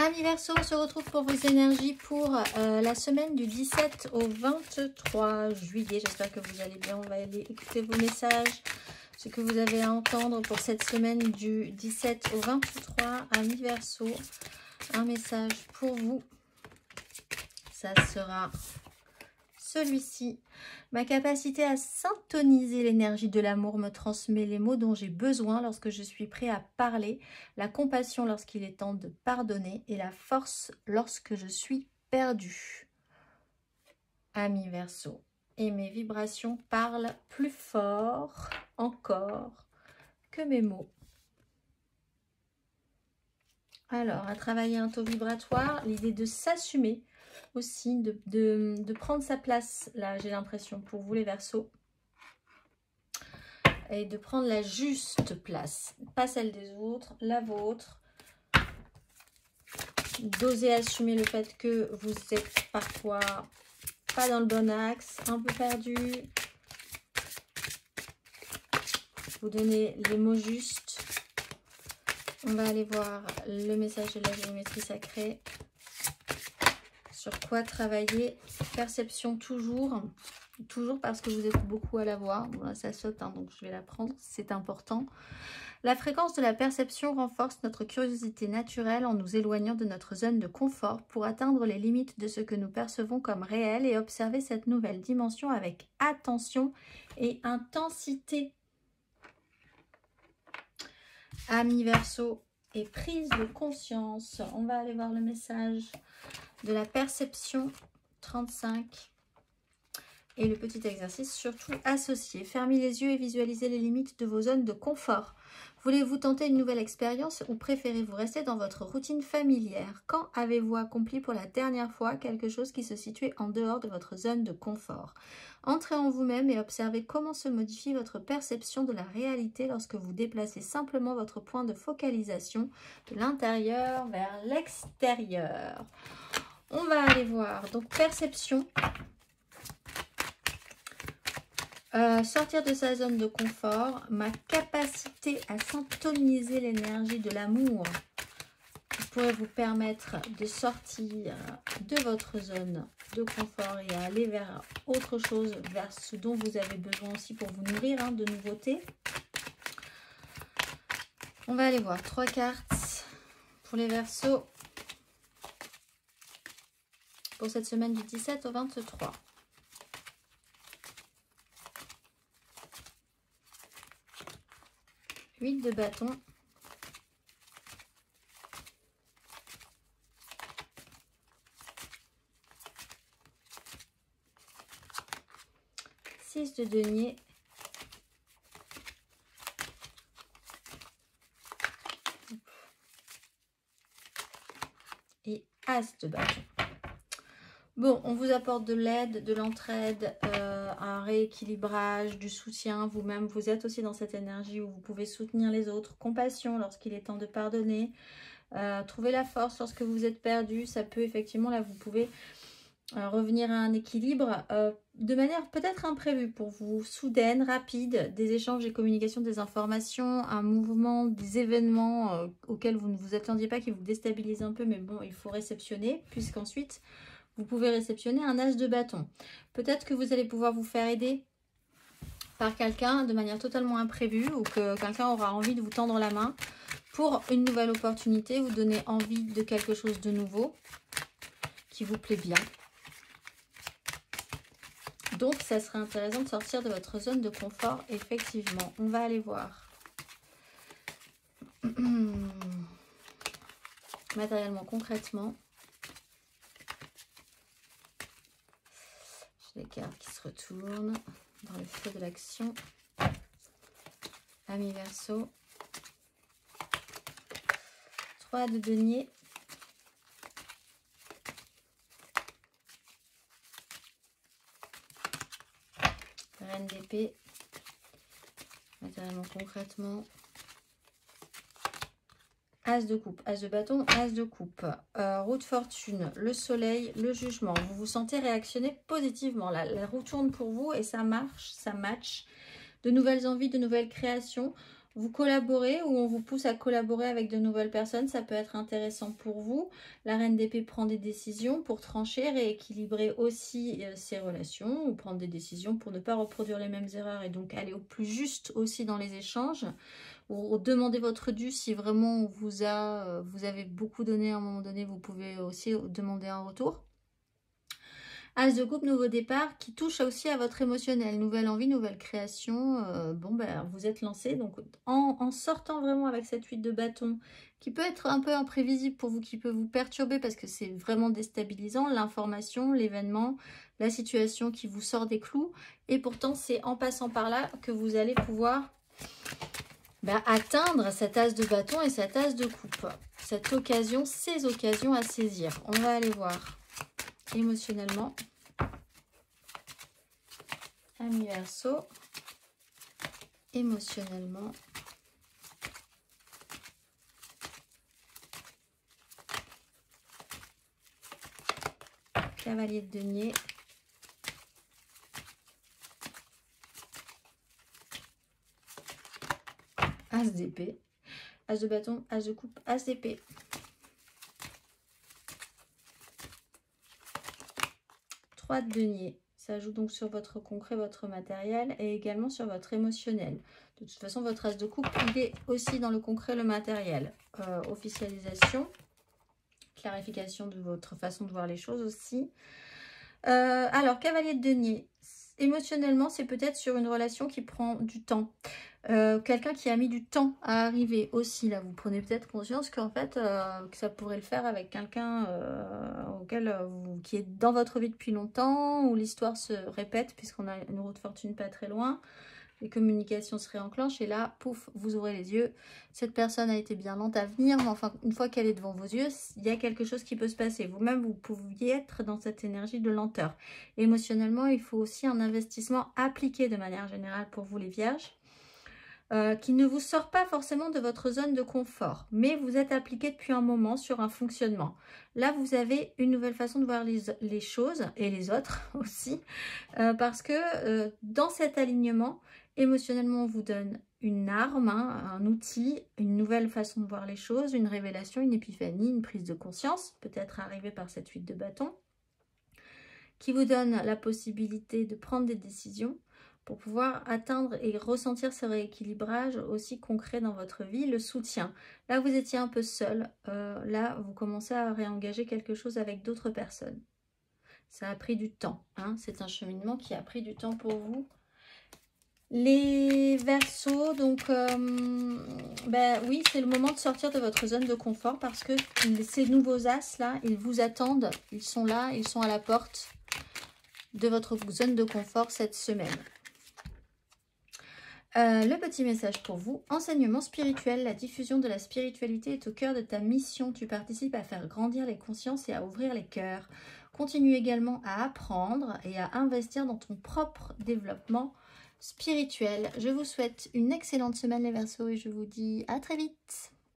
Amis Verseau, on se retrouve pour vos énergies pour la semaine du 17 au 23 juillet. J'espère que vous allez bien. On va aller écouter vos messages, ce que vous avez à entendre pour cette semaine du 17 au 23. Amis Verseau, un message pour vous. Ça sera celui-ci. Ma capacité à syntoniser l'énergie de l'amour me transmet les mots dont j'ai besoin lorsque je suis prêt à parler, la compassion lorsqu'il est temps de pardonner et la force lorsque je suis perdu. Amis Verseau, et mes vibrations parlent plus fort encore que mes mots. Alors, à travailler un taux vibratoire, l'idée de s'assumer aussi, de prendre sa place, là j'ai l'impression, pour vous les Verseaux, et de prendre la juste place, pas celle des autres, la vôtre, d'oser assumer le fait que vous êtes parfois pas dans le bon axe, un peu perdu, vous donnez les mots justes. On va aller voir le message de la géométrie sacrée. Sur quoi travailler? Perception toujours parce que vous êtes beaucoup à la voir. Bon, là, ça saute, hein, donc je vais la prendre, c'est important. La fréquence de la perception renforce notre curiosité naturelle en nous éloignant de notre zone de confort pour atteindre les limites de ce que nous percevons comme réel et observer cette nouvelle dimension avec attention et intensité. Amis Verseau et prise de conscience. On va aller voir le message de la perception 35 et le petit exercice surtout associé. Fermez les yeux et visualisez les limites de vos zones de confort. Voulez-vous tenter une nouvelle expérience ou préférez-vous rester dans votre routine familière? Quand avez-vous accompli pour la dernière fois quelque chose qui se situait en dehors de votre zone de confort? Entrez en vous-même et observez comment se modifie votre perception de la réalité lorsque vous déplacez simplement votre point de focalisation de l'intérieur vers l'extérieur. On va aller voir, donc perception, sortir de sa zone de confort, ma capacité à syntoniser l'énergie de l'amour pourrait vous permettre de sortir de votre zone de confort et aller vers autre chose, vers ce dont vous avez besoin aussi pour vous nourrir, hein, de nouveautés. On va aller voir 3 cartes pour les Verseaux pour cette semaine du 17 au 23. Huit de bâton. Six de denier. Et as de bâton. Bon, on vous apporte de l'aide, de l'entraide, un rééquilibrage, du soutien. Vous-même, vous êtes aussi dans cette énergie où vous pouvez soutenir les autres. Compassion lorsqu'il est temps de pardonner. Trouver la force lorsque vous êtes perdu. Ça peut effectivement, là, vous pouvez revenir à un équilibre de manière peut-être imprévue pour vous, soudaine, rapide. Des échanges, des communications, des informations, un mouvement, des événements auxquels vous ne vous attendiez pas, qui vous déstabilisent un peu. Mais bon, il faut réceptionner puisqu'ensuite... vous pouvez réceptionner un as de bâton. Peut-être que vous allez pouvoir vous faire aider par quelqu'un de manière totalement imprévue ou que quelqu'un aura envie de vous tendre la main pour une nouvelle opportunité, vous donner envie de quelque chose de nouveau qui vous plaît bien. Donc, ça serait intéressant de sortir de votre zone de confort, effectivement. On va aller voir. Matériellement, concrètement. Les cartes qui se retournent dans le feu de l'action. Amis Verseau. 3 de denier. Reine d'épée. Matériellement, concrètement. As de coupe, as de bâton, as de coupe. Roue de fortune, le soleil, le jugement. Vous vous sentez réactionner positivement. La roue tourne pour vous et ça marche, ça match. De nouvelles envies, de nouvelles créations. vous collaborez ou on vous pousse à collaborer avec de nouvelles personnes, ça peut être intéressant pour vous. La reine d'épée prend des décisions pour trancher, rééquilibrer aussi ses relations ou prendre des décisions pour ne pas reproduire les mêmes erreurs et donc aller au plus juste aussi dans les échanges. Ou demandez votre dû si vraiment vous avez beaucoup donné à un moment donné, vous pouvez aussi demander un retour. As de coupe, nouveau départ, qui touche aussi à votre émotionnel. Nouvelle envie, nouvelle création. Bon, ben, vous êtes lancé. Donc, en sortant vraiment avec cette 8 de bâton, qui peut être un peu imprévisible pour vous, qui peut vous perturber parce que c'est vraiment déstabilisant, l'information, l'événement, la situation qui vous sort des clous. Et pourtant, c'est en passant par là que vous allez pouvoir atteindre cette as de bâton et cette as de coupe. Cette occasion, ces occasions à saisir. On va aller voir émotionnellement. Ami Verseau, émotionnellement. Cavalier de denier. As d'épée. As de bâton, as de coupe, as d'épée. Trois de denier. Ça joue donc sur votre concret, votre matériel et également sur votre émotionnel. De toute façon, votre as de coupe, il est aussi dans le concret, le matériel. Officialisation, clarification de votre façon de voir les choses aussi. Alors, cavalier de denier. Émotionnellement, c'est peut-être sur une relation qui prend du temps. Quelqu'un qui a mis du temps à arriver aussi. Là, vous prenez peut-être conscience qu'en fait, que ça pourrait le faire avec quelqu'un qui est dans votre vie depuis longtemps, où l'histoire se répète, puisqu'on a une roue de fortune pas très loin. Les communications se réenclenchent et là, pouf, vous ouvrez les yeux. Cette personne a été bien lente à venir, mais enfin, une fois qu'elle est devant vos yeux, il y a quelque chose qui peut se passer. Vous-même, vous pouviez être dans cette énergie de lenteur. Émotionnellement, il faut aussi un investissement appliqué de manière générale pour vous les vierges, qui ne vous sort pas forcément de votre zone de confort, mais vous êtes appliqué depuis un moment sur un fonctionnement. Là, vous avez une nouvelle façon de voir les choses, et les autres aussi, parce que dans cet alignement, émotionnellement, on vous donne une arme, un outil, une nouvelle façon de voir les choses, une révélation, une épiphanie, une prise de conscience, peut-être arrivée par cette 8 de bâton, qui vous donne la possibilité de prendre des décisions pour pouvoir atteindre et ressentir ce rééquilibrage aussi concret dans votre vie, le soutien. Là, vous étiez un peu seul. Là, vous commencez à réengager quelque chose avec d'autres personnes. Ça a pris du temps. Hein. C'est un cheminement qui a pris du temps pour vous. Les Verseaux, donc, oui, c'est le moment de sortir de votre zone de confort parce que ces nouveaux as-là, ils vous attendent. Ils sont là, ils sont à la porte de votre zone de confort cette semaine. Le petit message pour vous, enseignement spirituel, la diffusion de la spiritualité est au cœur de ta mission. Tu participes à faire grandir les consciences et à ouvrir les cœurs. Continue également à apprendre et à investir dans ton propre développement spirituel. Je vous souhaite une excellente semaine les Verseaux et je vous dis à très vite.